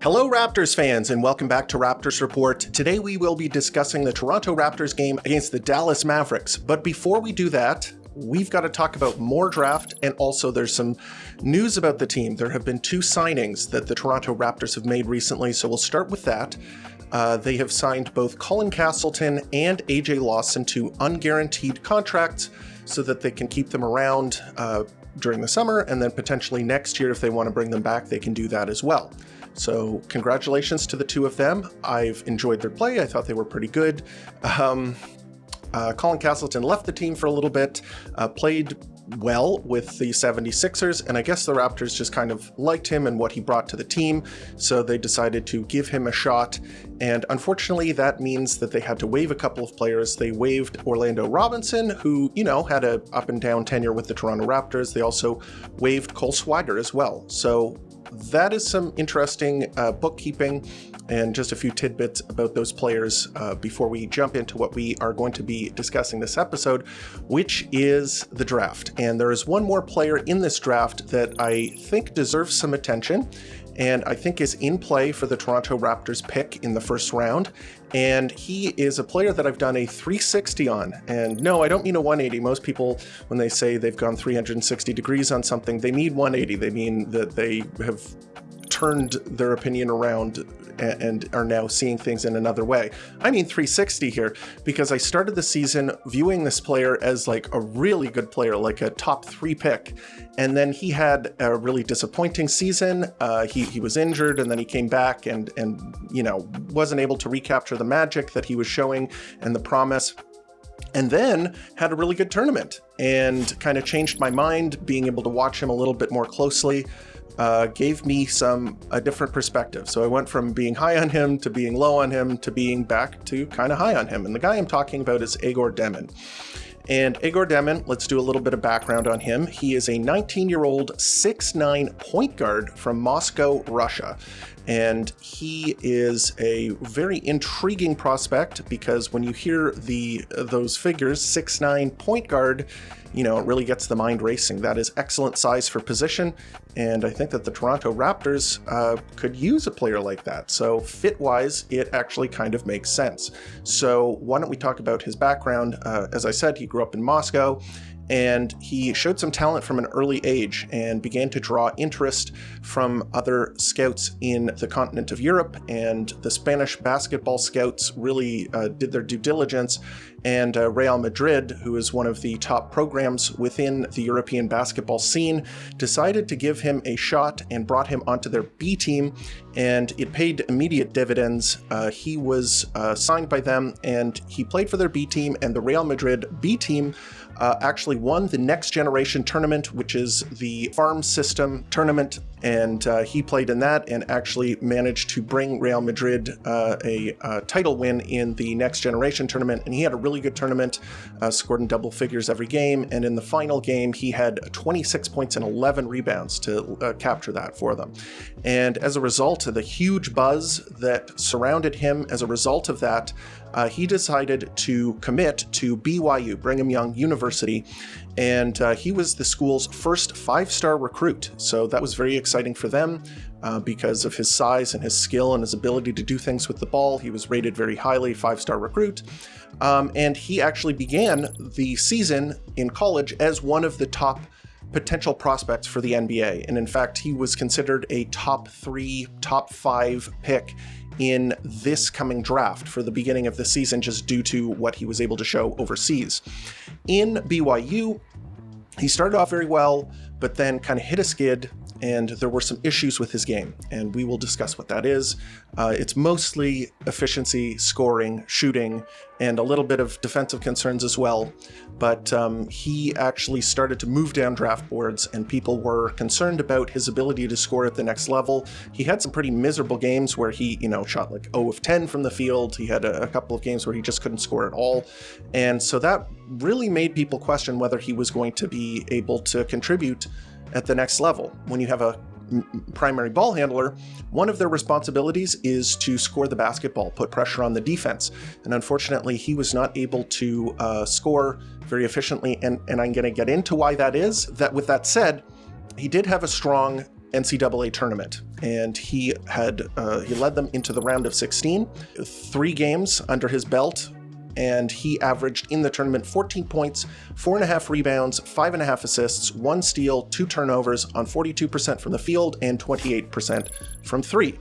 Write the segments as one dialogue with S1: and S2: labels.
S1: Hello Raptors fans, and welcome back to Raptors Report. Today we will be discussing the Toronto Raptors game against the Dallas Mavericks. But before we do that, we've got to talk about more draft, and also there's some news about the team. There have been two signings that the Toronto Raptors have made recently, so we'll start with that. They have signed both Colin Castleton and AJ Lawson to unguaranteed contracts so that they can keep them around during the summer, and then potentially next year if they want to bring them back, they can do that as well. So congratulations to the two of them. I've enjoyed their play. I thought they were pretty good. Colin Castleton left the team for a little bit, played well with the 76ers, and I guess the Raptors just kind of liked him and what he brought to the team, so they decided to give him a shot. And unfortunately, that means that they had to waive a couple of players. They waived Orlando Robinson, who, had a up and down tenure with the Toronto Raptors. They also waived Cole Swider as well. So that is some interesting bookkeeping and just a few tidbits about those players before we jump into what we are going to be discussing this episode, which is the draft. And there is one more player in this draft that I think deserves some attention, and I think is in play for the Toronto Raptors pick in the first round. And he is a player that I've done a 360 on. And no, I don't mean a 180. Most people, when they say they've gone 360 degrees on something, they mean 180. They mean that they have turned their opinion around and are now seeing things in another way. I mean 360 here, because I started the season viewing this player as like a really good player, like a top 3 pick. And then he had a really disappointing season. He was injured, and then he came back and wasn't able to recapture the magic that he was showing and the promise. And then had a really good tournament and kind of changed my mind. Being able to watch him a little bit more closely gave me a different perspective. So I went from being high on him to being low on him to being back to kind of high on him. And the guy I'm talking about is Egor Demin. And Egor Demin, let's do a little bit of background on him. He is a 19-year-old 6'9" point guard from Moscow, Russia. And he is a very intriguing prospect, because when you hear those figures, 6'9" point guard, it really gets the mind racing. That is excellent size for position, and I think that the Toronto Raptors could use a player like that. So fit-wise, it actually kind of makes sense. So why don't we talk about his background? As I said, he grew up in Moscow, and he showed some talent from an early age and began to draw interest from other scouts in the continent of Europe, and the Spanish basketball scouts really did their due diligence. And Real Madrid, who is one of the top programs within the European basketball scene, decided to give him a shot and brought him onto their B team, and it paid immediate dividends. He was signed by them, and he played for their B team, and the Real Madrid B team actually won the Next Generation tournament, which is the farm system tournament, and he played in that and actually managed to bring Real Madrid a title win in the Next Generation tournament. And he had a really good tournament, scored in double figures every game, and in the final game he had 26 points and 11 rebounds to capture that for them. And as a result of the huge buzz that surrounded him as a result of that, he decided to commit to BYU, Brigham Young University, and he was the school's first 5-star recruit. So that was very exciting for them because of his size and his skill and his ability to do things with the ball. He was rated very highly, 5-star recruit. And he actually began the season in college as one of the top potential prospects for the NBA. And in fact, he was considered a top 3, top 5 pick in this coming draft for the beginning of the season, just due to what he was able to show overseas. In BYU, he started off very well, but then kind of hit a skid, and there were some issues with his game, and we will discuss what that is. It's mostly efficiency, scoring, shooting, and a little bit of defensive concerns as well. But he actually started to move down draft boards, and people were concerned about his ability to score at the next level. He had some pretty miserable games where he, shot like 0 of 10 from the field. He had a couple of games where he just couldn't score at all. And so that really made people question whether he was going to be able to contribute at the next level. When you have a primary ball handler, one of their responsibilities is to score the basketball, put pressure on the defense. And unfortunately, he was not able to score very efficiently. And I'm going to get into why that is. That with that said, he did have a strong NCAA tournament, and he led them into the round of 16, 3 games under his belt, and he averaged in the tournament 14 points, 4.5 rebounds, 5.5 assists, 1 steal, 2 turnovers on 42% from the field and 28% from 3.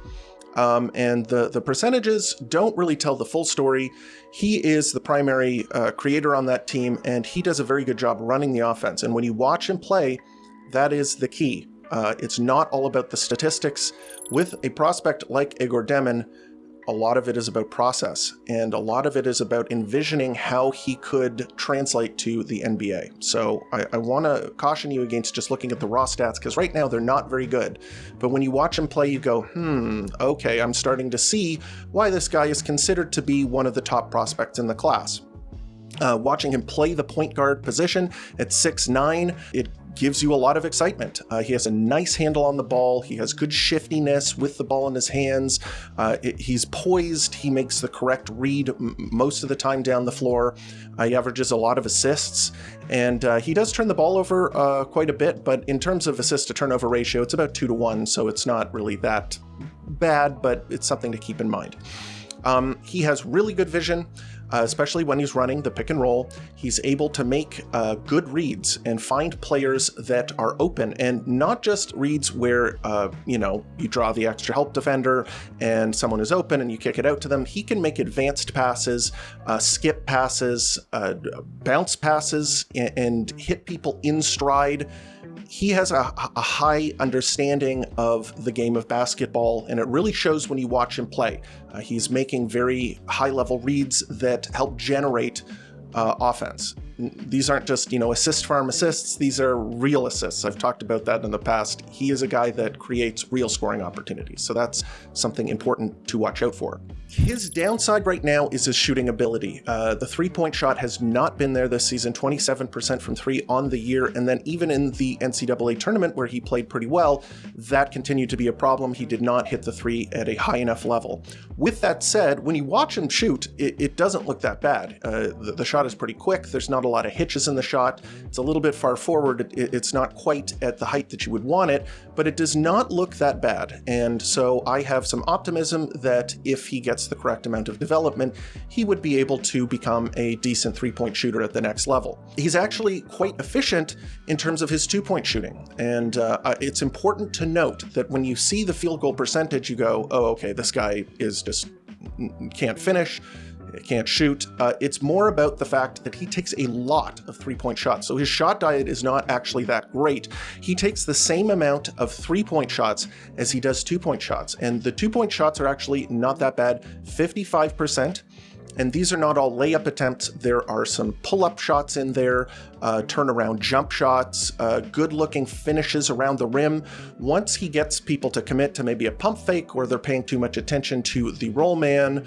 S1: And the percentages don't really tell the full story. He is the primary creator on that team, and he does a very good job running the offense. And when you watch him play, that is the key. It's not all about the statistics. With a prospect like Egor Demin, a lot of it is about process, and a lot of it is about envisioning how he could translate to the NBA. So I want to caution you against just looking at the raw stats, because right now they're not very good. But when you watch him play, you go, okay, I'm starting to see why this guy is considered to be one of the top prospects in the class. Watching him play the point guard position at 6'9", it gives you a lot of excitement. He has a nice handle on the ball. He has good shiftiness with the ball in his hands. He's poised. He makes the correct read most of the time down the floor. He averages a lot of assists, and he does turn the ball over quite a bit, but in terms of assist to turnover ratio, it's about 2-to-1, so it's not really that bad, but it's something to keep in mind. He has really good vision. Especially when he's running the pick and roll. He's able to make good reads and find players that are open, and not just reads where, you draw the extra help defender and someone is open and you kick it out to them. He can make advanced passes, skip passes, bounce passes, and hit people in stride. He has a high understanding of the game of basketball, and it really shows when you watch him play. He's making very high-level reads that help generate offense. These aren't just, assist farm assists. These are real assists. I've talked about that in the past. He is a guy that creates real scoring opportunities. So that's something important to watch out for. His downside right now is his shooting ability. The three-point shot has not been there this season, 27% from 3 on the year. And then even in the NCAA tournament where he played pretty well, that continued to be a problem. He did not hit the 3 at a high enough level. With that said, when you watch him shoot, it doesn't look that bad. The shot is pretty quick. There's not a lot of hitches in the shot. It's a little bit far forward. It's not quite at the height that you would want it, but it does not look that bad. And so I have some optimism that if he gets the correct amount of development, he would be able to become a decent three-point shooter at the next level. He's actually quite efficient in terms of his two-point shooting. And it's important to note that when you see the field goal percentage, you go, oh, okay, this guy is just can't finish. Can't shoot. It's more about the fact that he takes a lot of three-point shots. So his shot diet is not actually that great. He takes the same amount of three-point shots as he does two-point shots. And the two-point shots are actually not that bad, 55%. And these are not all layup attempts. There are some pull-up shots in there, turnaround jump shots, good-looking finishes around the rim. Once he gets people to commit to maybe a pump fake or they're paying too much attention to the roll man,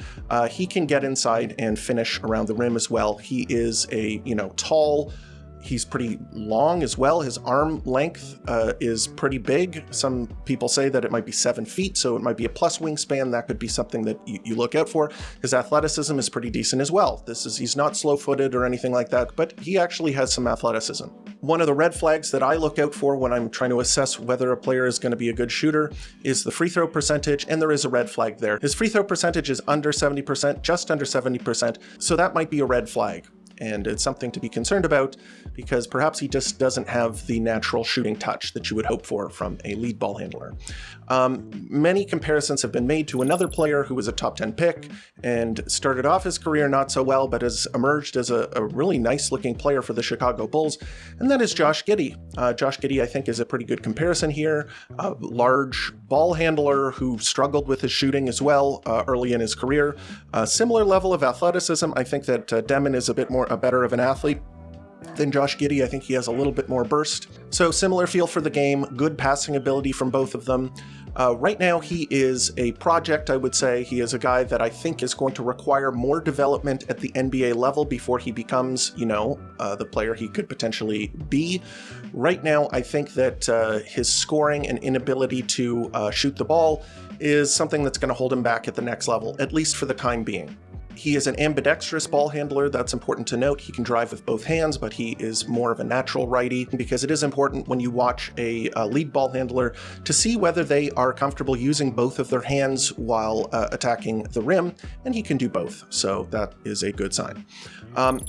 S1: he can get inside and finish around the rim as well. He is a, tall. He's pretty long as well. His arm length is pretty big. Some people say that it might be 7 feet, so it might be a plus wingspan. That could be something that you look out for. His athleticism is pretty decent as well. He's not slow-footed or anything like that, but he actually has some athleticism. One of the red flags that I look out for when I'm trying to assess whether a player is going to be a good shooter is the free throw percentage, and there is a red flag there. His free throw percentage is under 70%, just under 70%, so that might be a red flag. And it's something to be concerned about because perhaps he just doesn't have the natural shooting touch that you would hope for from a lead ball handler. Many comparisons have been made to another player who was a top 10 pick and started off his career not so well, but has emerged as a really nice looking player for the Chicago Bulls, and that is Josh Giddey. Josh Giddey, I think, is a pretty good comparison here. A large ball handler who struggled with his shooting as well early in his career. A similar level of athleticism. I think that Demin is a better of an athlete than Josh Giddey. I think he has a little bit more burst. So similar feel for the game, good passing ability from both of them. Right now, he is a project, I would say. He is a guy that I think is going to require more development at the NBA level before he becomes, the player he could potentially be. Right now, I think that his scoring and inability to shoot the ball is something that's going to hold him back at the next level, at least for the time being. He is an ambidextrous ball handler. That's important to note. He can drive with both hands, but he is more of a natural righty, because it is important when you watch a lead ball handler to see whether they are comfortable using both of their hands while attacking the rim, and he can do both, so that is a good sign.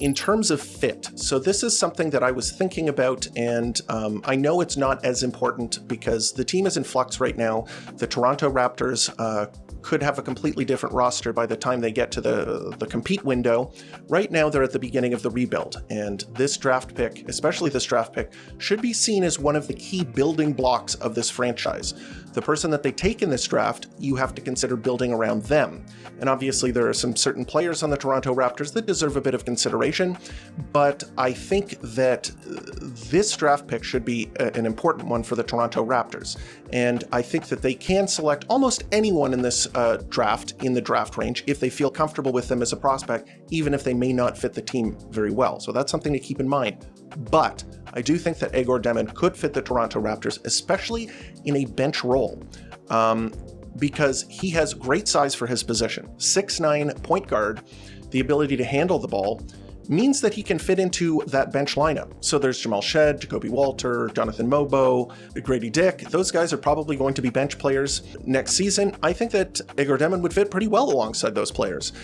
S1: In terms of fit, so this is something that I was thinking about, and I know it's not as important because the team is in flux right now. The Toronto Raptors could have a completely different roster by the time they get to the compete window. Right now, they're at the beginning of the rebuild, and this draft pick, especially this draft pick, should be seen as one of the key building blocks of this franchise. The person that they take in this draft, you have to consider building around them. And obviously, there are some certain players on the Toronto Raptors that deserve a bit of consideration, but I think that this draft pick should be an important one for the Toronto Raptors. And I think that they can select almost anyone in this draft, in the draft range, if they feel comfortable with them as a prospect, even if they may not fit the team very well. So that's something to keep in mind. But I do think that Egor Demin could fit the Toronto Raptors, especially in a bench role, because he has great size for his position. 6'9" point guard, the ability to handle the ball, means that he can fit into that bench lineup. So there's Jamal Shead, Jacoby Walter, Jonathan Mobo, Grady Dick. Those guys are probably going to be bench players next season. I think that Egor Demin would fit pretty well alongside those players.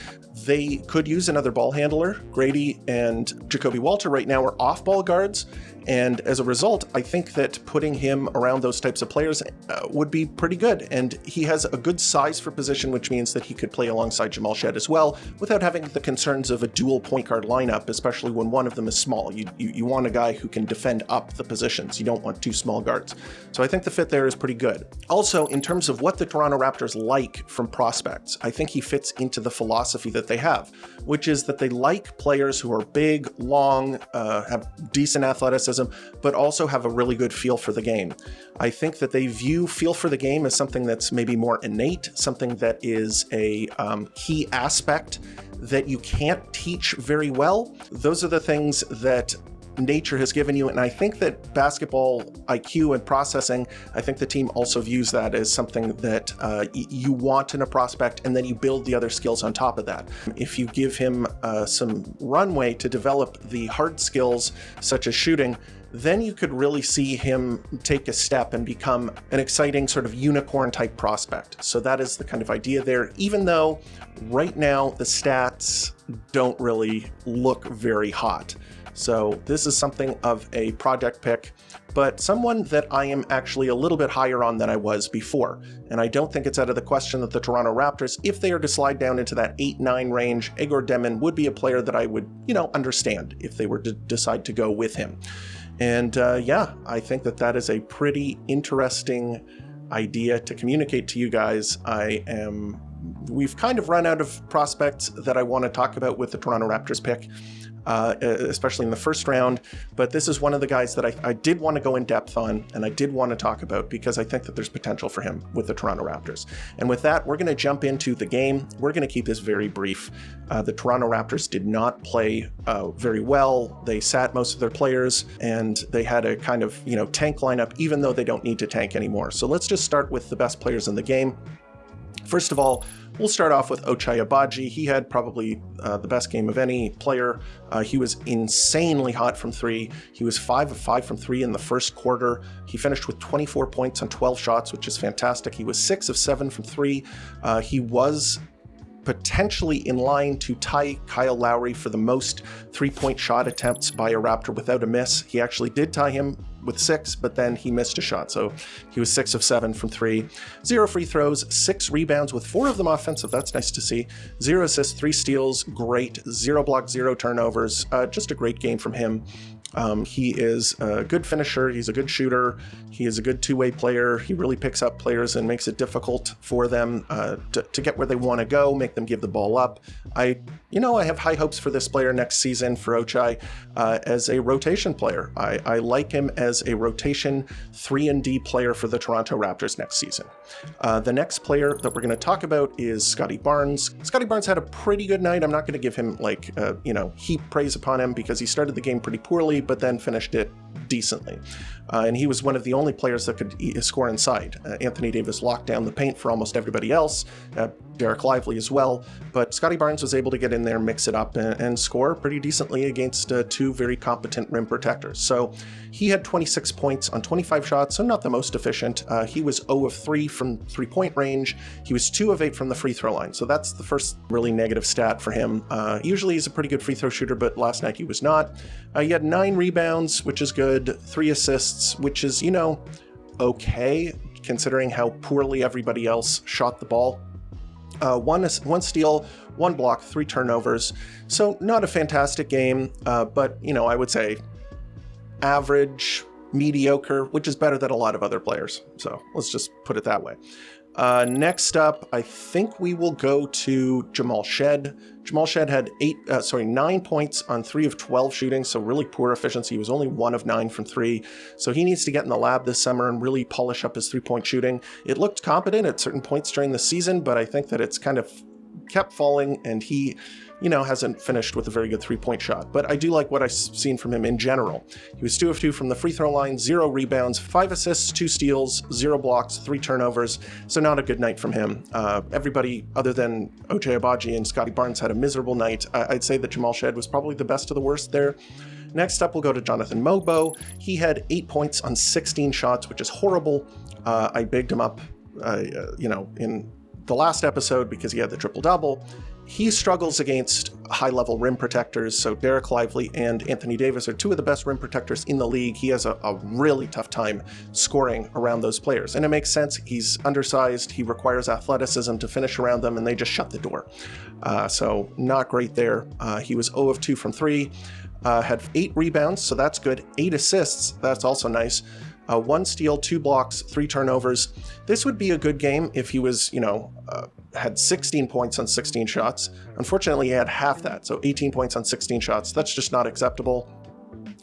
S1: They could use another ball handler. Grady and Jacoby Walter right now are off-ball guards, and as a result, I think that putting him around those types of players would be pretty good. And he has a good size for position, which means that he could play alongside Jamal Shead as well, without having the concerns of a dual point guard lineup, especially when one of them is small. You want a guy who can defend up the positions. You don't want two small guards. So I think the fit there is pretty good. Also, in terms of what the Toronto Raptors like from prospects, I think he fits into the philosophy that they have, which is that they like players who are big, long, have decent athleticism, but also have a really good feel for the game. I think that they view feel for the game as something that's maybe more innate, something that is a key aspect that you can't teach very well. Those are the things that nature has given you, and I think that basketball IQ and processing, I think the team also views that as something that you want in a prospect, and then you build the other skills on top of that. If you give him some runway to develop the hard skills, such as shooting, then you could really see him take a step and become an exciting sort of unicorn type prospect. So that is the kind of idea there, even though right now the stats don't really look very hot. So this is something of a project pick, but someone that I am actually a little bit higher on than I was before. And I don't think it's out of the question that the Toronto Raptors, if they are to slide down into that 8-9 range, Egor Demin would be a player that I would, understand if they were to decide to go with him. And yeah, I think that that is a pretty interesting idea to communicate to you guys. We've kind of run out of prospects that I want to talk about with the Toronto Raptors pick, especially in the first round, but this is one of the guys that I did want to go in depth on, and I did want to talk about because I think that there's potential for him with the Toronto Raptors. And with that, we're going to jump into the game. We're going to keep this very brief. The Toronto Raptors did not play very well. They sat most of their players, and they had a kind of, tank lineup, even though they don't need to tank anymore. So let's just start with the best players in the game. First of all, we'll start off with Ochai Agbaji. He had probably the best game of any player. He was insanely hot from three. He was 5 of 5 from three in the first quarter. He finished with 24 points on 12 shots, which is fantastic. He was 6 of 7 from three. He was potentially in line to tie Kyle Lowry for the most three-point shot attempts by a Raptor without a miss. He actually did tie him with 6, but then he missed a shot. So he was 6 of 7 from 3. 0 free throws, 6 rebounds with 4 of them offensive. That's nice to see. 0 assists, 3 steals, great. 0 blocks, 0 turnovers. Just a great game from him. He is a good finisher. He's a good shooter. He is a good two-way player. He really picks up players and makes it difficult for them to get where they want to go, make them give the ball up. I have high hopes for this player next season for Ochai as a rotation player. I like him as a rotation 3-and-D player for the Toronto Raptors next season. The next player that we're going to talk about is Scottie Barnes. Scottie Barnes had a pretty good night. I'm not going to give him heap praise upon him because he started the game pretty poorly, but then finished it decently. And he was one of the only players that could score inside. Anthony Davis locked down the paint for almost everybody else. Derek Lively as well, but Scottie Barnes was able to get in there, mix it up, and score pretty decently against two very competent rim protectors. So he had 26 points on 25 shots, so not the most efficient. He was 0 of 3 from three-point range. He was 2 of 8 from the free throw line, so that's the first really negative stat for him. Usually he's a pretty good free throw shooter, but last night he was not. He had 9 rebounds, which is good, 3 assists, which is, okay, considering how poorly everybody else shot the ball. One steal, 1 block, 3 turnovers. So not a fantastic game, but, I would say average, mediocre, which is better than a lot of other players. So let's just put it that way. Next up, I think we will go to Jamal Shead. Jamal Shead had 9 points on 3 of 12 shooting, so really poor efficiency. He was only 1 of 9 from 3. So he needs to get in the lab this summer and really polish up his 3-point shooting. It looked competent at certain points during the season, but I think that it's kind of kept falling, and he hasn't finished with a very good 3-point shot. But I do like what I've seen from him in general. He was 2 of 2 from the free throw line, 0 rebounds, 5 assists, 2 steals, 0 blocks, 3 turnovers. So not a good night from him. Everybody other than OJ Abaji and Scottie Barnes had a miserable night. I'd say that Jamal Shead was probably the best of the worst there. Next up, we'll go to Jonathan Mogbo. He had 8 points on 16 shots, which is horrible. I bigged him up, in the last episode because he had the triple-double. He struggles against high-level rim protectors, so Derek Lively and Anthony Davis are 2 of the best rim protectors in the league. He has a really tough time scoring around those players, and it makes sense. He's undersized, he requires athleticism to finish around them, and they just shut the door. So not great there. He was 0 of 2 from 3, had 8 rebounds, so that's good. 8 assists, that's also nice. 1 steal, 2 blocks, 3 turnovers. This would be a good game if he was, had 16 points on 16 shots. Unfortunately, he had half that, so 18 points on 16 shots. That's just not acceptable.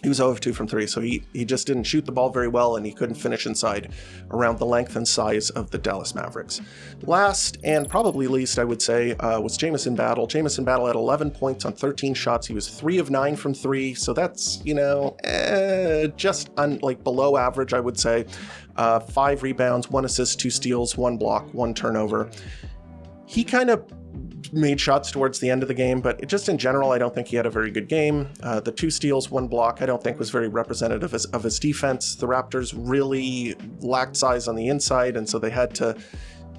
S1: He was 0 of 2 from 3, so he just didn't shoot the ball very well, and he couldn't finish inside around the length and size of the Dallas Mavericks. Last, and probably least, I would say, was Jamison Battle. Jamison Battle had 11 points on 13 shots. He was 3 of 9 from 3, so that's, just below average, I would say. 5 rebounds, 1 assist, 2 steals, 1 block, 1 turnover. He kind of made shots towards the end of the game, but just in general, I don't think he had a very good game. The 2 steals, 1 block, I don't think was very representative of his defense. The Raptors really lacked size on the inside, and so they had to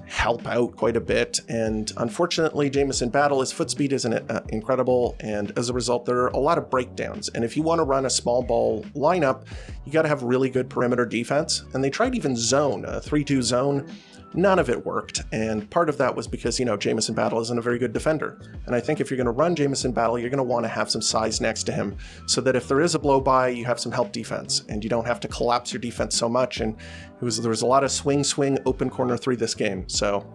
S1: help out quite a bit. And unfortunately, Jamison Battle, his foot speed isn't incredible, and as a result, there are a lot of breakdowns. And if you want to run a small ball lineup, you got to have really good perimeter defense. And they tried even zone, a 3-2 zone. None of it worked, and part of that was because, Jamison Battle isn't a very good defender. And I think if you're going to run Jamison Battle, you're going to want to have some size next to him so that if there is a blow-by, you have some help defense, and you don't have to collapse your defense so much. And there was a lot of swing, open corner 3 this game, so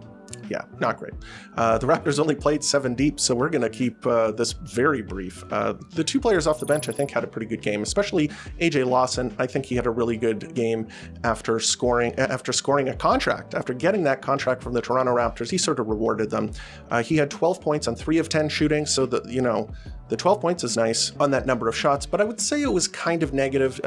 S1: yeah, not great. The Raptors only played 7 deep, so we're going to keep this very brief. The 2 players off the bench, I think, had a pretty good game, especially AJ Lawson. I think he had a really good game after scoring a contract. After getting that contract from the Toronto Raptors, he sort of rewarded them. He had 12 points on 3 of 10 shooting, so the 12 points is nice on that number of shots, but I would say it was kind of negative.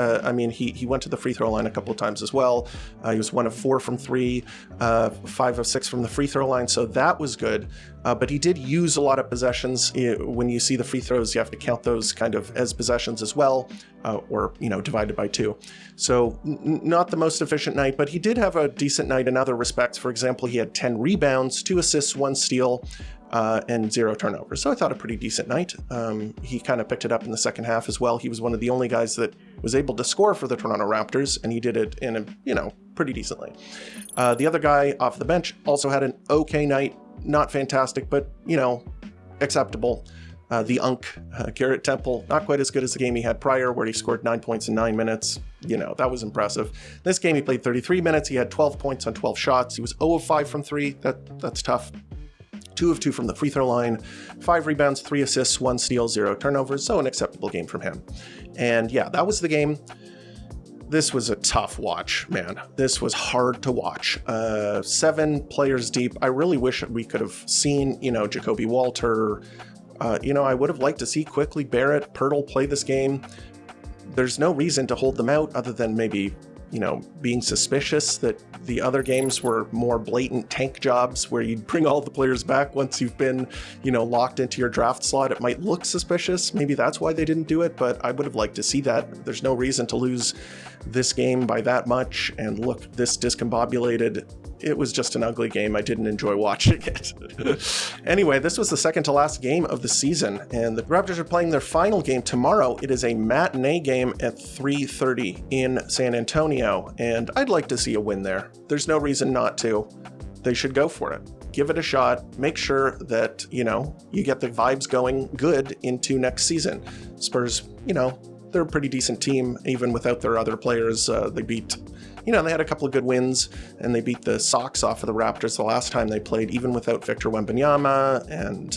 S1: He went to the free throw line a couple of times as well. He was 1 of 4 from 3, 5 of 6 from the free throw line, so that was good. But he did use a lot of possessions. When you see the free throws, you have to count those kind of as possessions as well, or divided by 2. So not the most efficient night, but he did have a decent night in other respects. For example, he had 10 rebounds, 2 assists, 1 steal, and 0 turnovers. So I thought a pretty decent night. He kind of picked it up in the second half as well. He was one of the only guys that was able to score for the Toronto Raptors, and he did it in pretty decently. The other guy off the bench also had an okay night. Not fantastic, but, acceptable. The Garrett Temple, not quite as good as the game he had prior, where he scored 9 points in 9 minutes. That was impressive. This game, he played 33 minutes. He had 12 points on 12 shots. He was 0 of 5 from 3. That's tough. 2 of 2 from the free throw line, 5 rebounds, 3 assists, 1 steal, 0 turnovers. So an acceptable game from him. And yeah, that was the game. This was a tough watch, man. This was hard to watch. 7 players deep. I really wish we could have seen, Jacoby Walter. I would have liked to see Quickly, Barrett, Pirtle play this game. There's no reason to hold them out other than maybe being suspicious that the other games were more blatant tank jobs where you'd bring all the players back once you've been, locked into your draft slot. It might look suspicious. Maybe that's why they didn't do it, but I would have liked to see that. There's no reason to lose this game by that much and look this discombobulated. It was just an ugly game. I didn't enjoy watching it. Anyway, this was the second to last game of the season, and the Raptors are playing their final game tomorrow. It is a matinee game at 3:30 in San Antonio, and I'd like to see a win there. There's no reason not to. They should go for it. Give it a shot. Make sure that, you get the vibes going good into next season. Spurs, they're a pretty decent team, even without their other players. They beat... they had a couple of good wins, and they beat the socks off of the Raptors the last time they played, even without Victor Wembanyama and,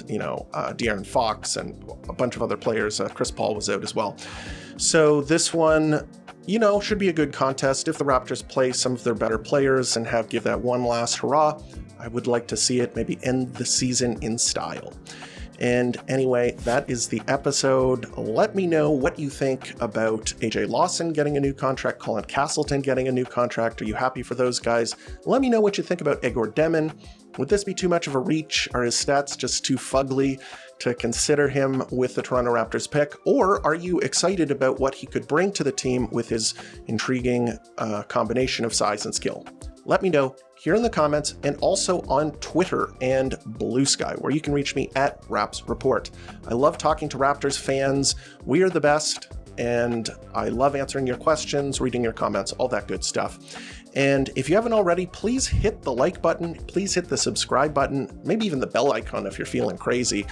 S1: De'Aaron Fox and a bunch of other players. Chris Paul was out as well. So this one, should be a good contest. If the Raptors play some of their better players and give that one last hurrah, I would like to see it maybe end the season in style. And anyway, that is the episode. Let me know what you think about AJ Lawson getting a new contract, Colin Castleton getting a new contract. Are you happy for those guys? Let me know what you think about Egor Demin. Would this be too much of a reach? Are his stats just too fugly to consider him with the Toronto Raptors pick? Or are you excited about what he could bring to the team with his intriguing combination of size and skill? Let me know here in the comments, and also on Twitter and Blue Sky, where you can reach me at Raps Report. I love talking to Raptors fans. We are the best, and I love answering your questions, reading your comments, all that good stuff. And if you haven't already, please hit the like button, please hit the subscribe button, maybe even the bell icon if you're feeling crazy.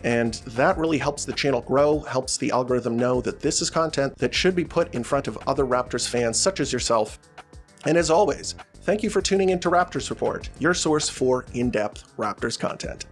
S1: And that really helps the channel grow, helps the algorithm know that this is content that should be put in front of other Raptors fans such as yourself. And as always, thank you for tuning in to Raptors Report, your source for in-depth Raptors content.